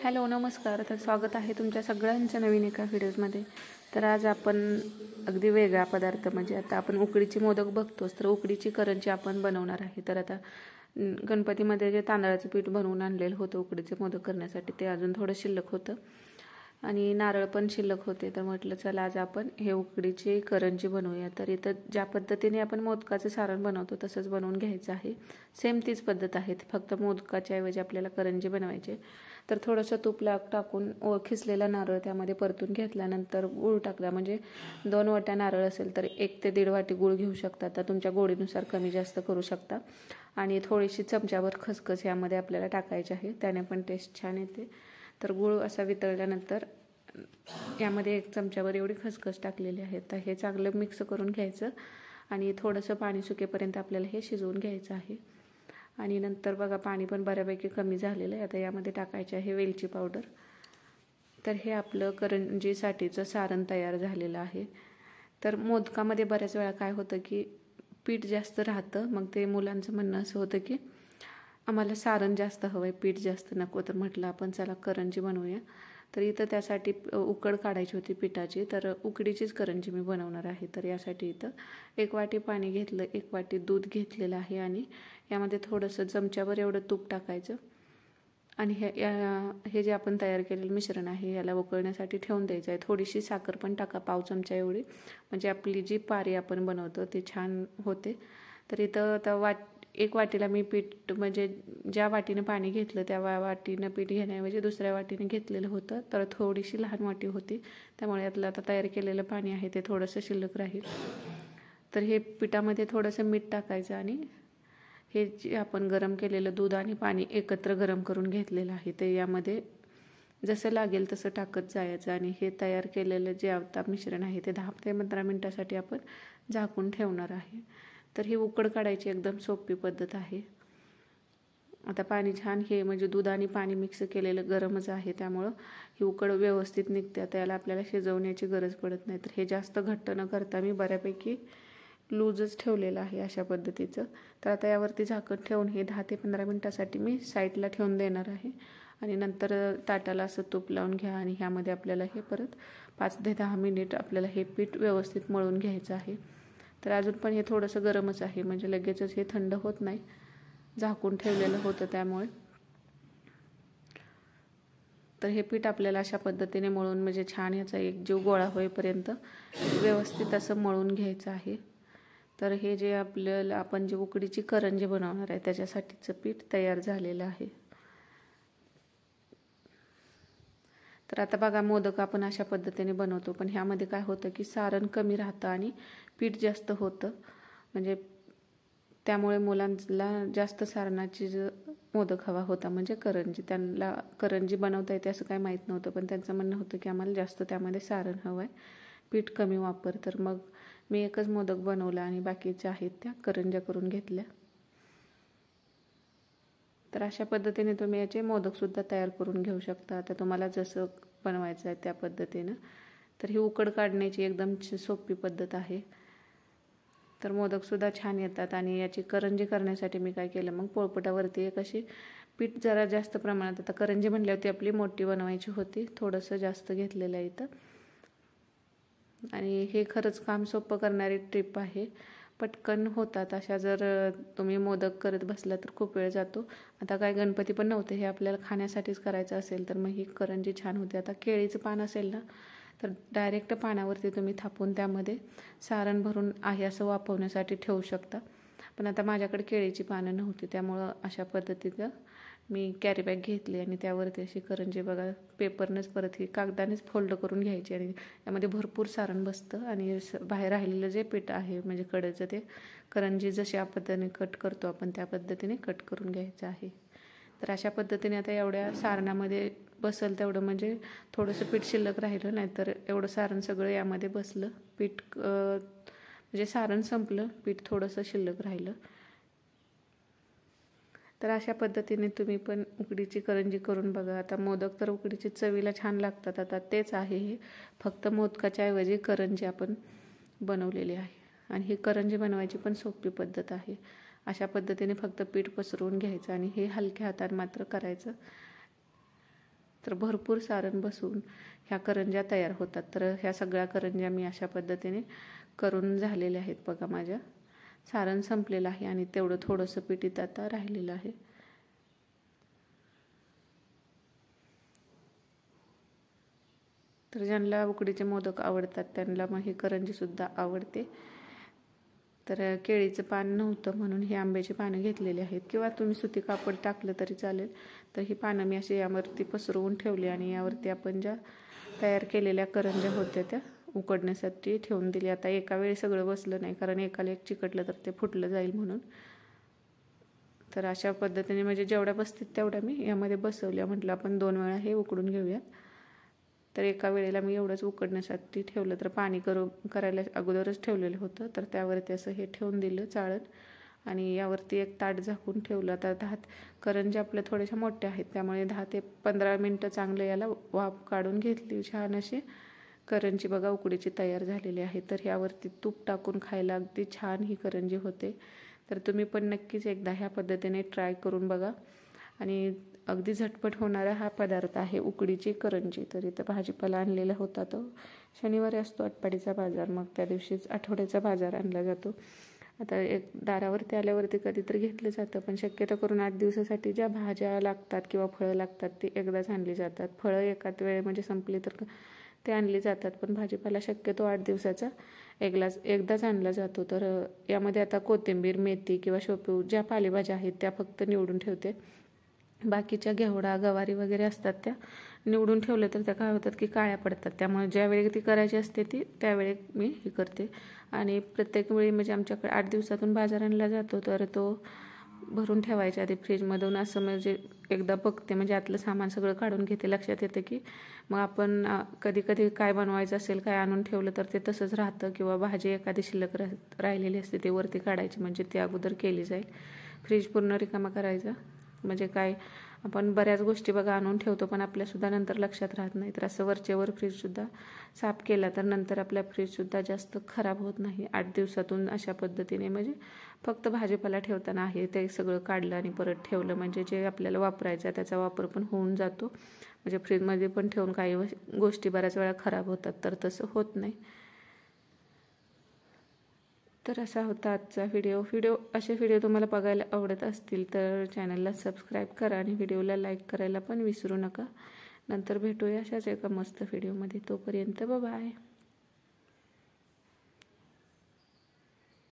Hello नमस्कार. तर स्वागत आहे तुमच्या सगळ्यांच्या नवीन एका व्हिडिओजमध्ये. तर आज आपण अगदी वेगळा पदार्थ म्हणजे आता आपण उकडीची मोदक बघतोच, तर उकडीची करंजी आपण बनवणार आहे. तर आता गणपतीमध्ये जे तांदळाचं पीठ बनवून आणलेलं होतं उकडीचे मोदक करण्यासाठी, ते अजून थोडं शिल्लक होतं आणि नारळ पण शिल्लक होते. तर म्हटलं चला आज आपण हे उकडीची करंजी बनवूया. तर इथं ज्या पद्धतीने आपण मोदकाचं सारण बनवतो तसंच बनवून घ्यायचं आहे. सेम तीच पद्धत आहे, फक्त मोदकाच्या ऐवजी आपल्याला करंजी बनवायची. तर थोडंसं तूप टाकून खिसलेला नारळ त्यामध्ये परतून घेतल्यानंतर गूळ टाकला, म्हणजे 2 वाट्या नारळ असेल तर 1 ते 1.5 वाटी गूळ घेऊ शकता. तर तुमच्या गोडीनुसार कमी जास्त करू शकता. आणि थोडीशी चमच्याभर खसखस यामध्ये आपल्याला टाकायची आहे, त्याने पण टेस्ट छान येते. तर गूळ असा वितळल्यानंतर यामध्ये 1 चमच्याभर एवढी खसखस टाकलेली आहे. तर हे चांगलं मिक्स करून घ्यायचं आणि थोडंसं पाणी सुकेपर्यंत आपल्याला हे शिजवून घ्यायचं आहे. आणि नंतर बघा पाणी पण बऱ्यापैकी कमी झालेलं आहे. आता यामध्ये टाकायचे आहे वेलची पावडर. तर हे आपलं करंजीसाठीचं सारण तयार झालेलं आहे. तर मोदकामध्ये बऱ्याच वेळा काय होतं की पीठ जास्त राहतं, मग ते मुलांचं म्हणणं असं होतं की आम्हाला सारण जास्त हवं आहे, पीठ जास्त नको. तर म्हटलं आपण चला करंजी बनवूया. तर इथं त्यासाठी उकड काढायची होती पिठाची, तर उकडीचीच करंजी मी बनवणार आहे. तर यासाठी इथं 1 वाटी पाणी घेतलं, 1 वाटी दूध घेतलेलं आहे आणि यामध्ये थोडंसं चमच्याभर एवढं तूप टाकायचं आणि हे जे आपण तयार केलेलं मिश्रण आहे याला उकळण्यासाठी ठेवून द्यायचं आहे. थोडीशी साखर पण टाका, पाव चमचा एवढी, म्हणजे आपली जी पारी आपण बनवतो ती छान होते. तर इथं आता 1 वाटीला मी पीठ, म्हणजे ज्या वाटीनं पाणी घेतलं त्या वाटीनं पीठ घेण्याऐवजी दुसऱ्या वाटीने घेतलेलं होतं. तर थोडीशी लहान वाटी होती, त्यामुळे यातलं आता तयार केलेलं पाणी आहे ते थोडंसं शिल्लक राहील. तर हे पिठामध्ये थोडंसं मीठ टाकायचं आणि हे जे आपण गरम केलेलं दूध आणि पाणी एकत्र गरम करून घेतलेलं आहे ते यामध्ये जसं लागेल तसं टाकत जायचं. आणि हे तयार केलेलं जे आता मिश्रण आहे ते 10 ते 15 मिनटासाठी आपण झाकून ठेवणार आहे. तर ही उकड काढायची एकदम सोपी पद्धत आहे. आता पाणी छान हे म्हणजे दूध आणि पाणी मिक्स केलेलं गरमच आहे, त्यामुळं ही उकड व्यवस्थित निघते. आता याला आपल्याला शिजवण्याची गरज पडत नाही. तर हे जास्त घट्ट न करता मी बऱ्यापैकी लूजच ठेवलेलं आहे अशा पद्धतीचं. तर आता यावरती झाकण ठेवून हे 10 ते 15 मिनटासाठी मी साईडला ठेवून देणार आहे. आणि नंतर ताटाला असं तूप लावून घ्या आणि ह्यामध्ये आपल्याला हे परत 5 ते 10 मिनिट आपल्याला हे पीठ व्यवस्थित मळून घ्यायचं आहे. तर अजून पण हे थोडंसं गरमच आहे, म्हणजे लगेचच हे थंड होत नाही, झाकून ठेवलेलं होतं त्यामुळे. तर हे पीठ आपल्याला अशा पद्धतीने मळून म्हणजे छान याचा एक जीव गोळा होईपर्यंत व्यवस्थित असं मळून घ्यायचं आहे. तर हे जे आपण जे उकडीची करंजी बनवणार आहे त्याच्यासाठीचं पीठ तयार झालेलं आहे. तर आता बघा मोदक आपण अशा पद्धतीने बनवतो, पण ह्यामध्ये काय होतं की सारण कमी राहतं आणि पीठ जास्त होतं, म्हणजे त्यामुळे मुलांना जास्त सारणाची मोदक हवा होता, म्हणजे करंजी. त्यांना करंजी बनवता येते असं काही माहीत नव्हतं, पण त्यांचं म्हणणं होतं की आम्हाला जास्त त्यामध्ये सारण हवं आहे, पीठ कमी वापर. तर मग मी एकच मोदक बनवला आणि बाकीच्या आहेत त्या करंज्या करून घेतल्या. तर अशा पद्धतीने तुम्ही याचे मोदकसुद्धा तयार करून घेऊ शकता, आता तुम्हाला जसं बनवायचं आहे त्या पद्धतीनं. तर ही उकड काढण्याची एकदम सोपी पद्धत आहे. तर मोदकसुद्धा छान येतात. आणि याची करंजी करण्यासाठी मी काय केलं, मग पोळपटावरती एक अशी पीठ जरा जास्त प्रमाणात, आता करंजी म्हणल्यावरती आपली मोठी बनवायची होती, थोडंसं जास्त घेतलेलं आहे इथं. आणि हे खरंच काम सोपं करणारी ट्रिप आहे, पटकन होतात अशा. जर तुम्ही मोदक करत बसला तर खूप वेळ जातो. आता काय गणपती पण नव्हते, हे आपल्याला खाण्यासाठीच करायचं असेल तर मग ही करंजी छान होते. आता केळीचं पान असेल ना, तर डायरेक्ट पानावरती तुम्ही थापून त्यामध्ये सारण भरून आहे असं वाफवण्यासाठी ठेवू शकता. पण आता माझ्याकडे केळीची पानं नव्हती, त्यामुळं अशा पद्धतीचं मी कॅरी बॅग घेतली आणि त्यावरती अशी करंजी बघा पेपरनंच परत ही कागदानेच फोल्ड करून घ्यायची आणि त्यामध्ये भरपूर सारण बसतं. आणि बाहेर राहिलेलं जे पीठ आहे म्हणजे कडेचं, ते करंजी जशा पद्धतीने कट करतो आपण त्या पद्धतीने कट करून घ्यायचं आहे. तर अशा पद्धतीने आता एवढ्या सारणामध्ये बसल तेवढं, म्हणजे थोडंसं पीठ शिल्लक राहिलं, नाहीतर एवढं सारण सगळं यामध्ये बसलं. पीठ म्हणजे सारण संपलं, पीठ थोडंसं शिल्लक राहिलं. तर अशा पद्धतीने तुम्ही पण उकडीची करंजी करून बघा. आता मोदक तर उकडीची चवीला छान लागतात. आता तेच आहे हे, फक्त मोदकाच्या ऐवजी करंजी आपण बनवलेली आहे. आणि ही करंजी बनवायची पण सोपी पद्धत आहे. अशा पद्धतीने फक्त पीठ पसरवून घ्यायचं आणि हे हलक्या हाताने मात्र करायचं. तर भरपूर सारण बसून ह्या करंज्या तयार होतात. तर ह्या सगळ्या करंज्या मी अशा पद्धतीने करून झालेल्या आहेत बघा. माझ्या सारण संपलेलं आहे आणि तेवढं थोडंसं पीठ इथं आता राहिलेलं आहे. तर ज्यांना उकडीचे मोदक आवडतात त्यांना मग ही करंजीसुद्धा आवडते. तर केळीचं पान नव्हतं म्हणून ही आंब्याची पानं घेतलेली आहेत, किंवा तुम्ही सुती कापड टाकलं तरी चालेल. तर ही पानं मी अशी यावरती पसरवून ठेवली आणि यावरती आपण ज्या तयार केलेल्या करंज्या होत्या त्या उकडण्यासाठी ठेवून दिली. आता एका वेळी सगळं बसलं नाही, कारण एकाला एक चिकटलं तर ते फुटलं जाईल म्हणून. तर अशा पद्धतीने म्हणजे जेवढ्या बसतील तेवढ्या मी यामध्ये बसवल्या. म्हटलं आपण 2 वेळा हे उकडून घेऊयात. तर एका वेळेला मी एवढंच उकडण्यासाठी ठेवलं. तर पाणी करायला अगोदरच ठेवलेलं होतं, तर त्यावरती असं हे ठेवून दिलं चाळण आणि यावरती एक ताट झाकून ठेवलं. आता 10 करंज्या आपल्या थोड्याशा मोठ्या आहेत, त्यामुळे 10 ते 15 मिनटं चांगलं याला वाफ काढून घेतली. छान अशी करंजी बघा उकडीची तयार झालेली आहे. तर यावरती तूप टाकून खायला अगदी छान ही करंजी होते. तर तुम्ही पण नक्कीच एकदा ह्या पद्धतीने ट्राय करून बघा. आणि अगदी झटपट होणारा हा पदार्थ आहे उकडीची करंजी. तर इथं भाजीपाला आणलेला होता. तो शनिवारी असतो आटपाडीचा बाजार, मग त्या दिवशीच आठवड्याचा बाजार आणला जातो. आता एक दारावरती आल्यावरती कधीतरी घेतलं जातं, पण शक्यतो करून 8 दिवसासाठी ज्या भाज्या लागतात किंवा फळं लागतात ती एकदाच आणली जातात. फळं एकाच वेळे म्हणजे संपली तर ते आणली जातात, पण भाजीपाला शक्यतो 8 दिवसाचा एकदाच आणला जातो. तर यामध्ये आता कोथिंबीर, मेथी किंवा शेपू ज्या पालेभाज्या आहेत त्या फक्त निवडून ठेवते. बाकीच्या घेवडा, गवारी वगैरे असतात त्या निवडून ठेवले तर त्या काय होतात की काळ्या पडतात. त्यामुळे ज्यावेळी ती करायची असते ती त्यावेळी मी हे करते. आणि प्रत्येक वेळी म्हणजे आमच्याकडे 8 दिवसातून बाजार आणला जातो, तर तो भरून ठेवायच्या आधी फ्रीजमधून असं म्हणजे एकदा बघते, म्हणजे आतलं सामान सगळं काढून घेते. लक्षात येतं की मग आपण कधी कधी काय बनवायचं असेल, काय आणून ठेवलं तर ते तसंच राहतं, किंवा भाजी एखादी शिल्लक राहिलेली असते ती वरती काढायची, म्हणजे ती अगोदर केली जाईल. फ्रीज पूर्ण रिकामा करायचा. म्हणजे काय आपण बऱ्याच गोष्टी बघा आणून ठेवतो, पण आपल्यासुद्धा नंतर लक्षात राहत नाही. तर असं वरचेवर फ्रीजसुद्धा साफ केला तर नंतर आपल्या फ्रीजसुद्धा जास्त खराब होत नाही. 8 दिवसातून अशा पद्धतीने म्हणजे फक्त भाजीपाला ठेवताना आहे ते सगळं काढलं आणि परत ठेवलं, म्हणजे जे आपल्याला वापरायचं आहे त्याचा वापर पण होऊन जातो. म्हणजे फ्रीजमध्ये पण ठेवून काही गोष्टी बऱ्याच वेळा खराब होतात, तर तसं होत नाही. तर असा होता आजचा व्हिडिओ. असे व्हिडिओ तुम्हाला बघायला आवडत असतील तर चॅनलला सबस्क्राईब करा आणि व्हिडिओला लाईक करायला पण विसरू नका. नंतर भेटूया अशाच एका मस्त व्हिडिओमध्ये. तोपर्यंत बाय.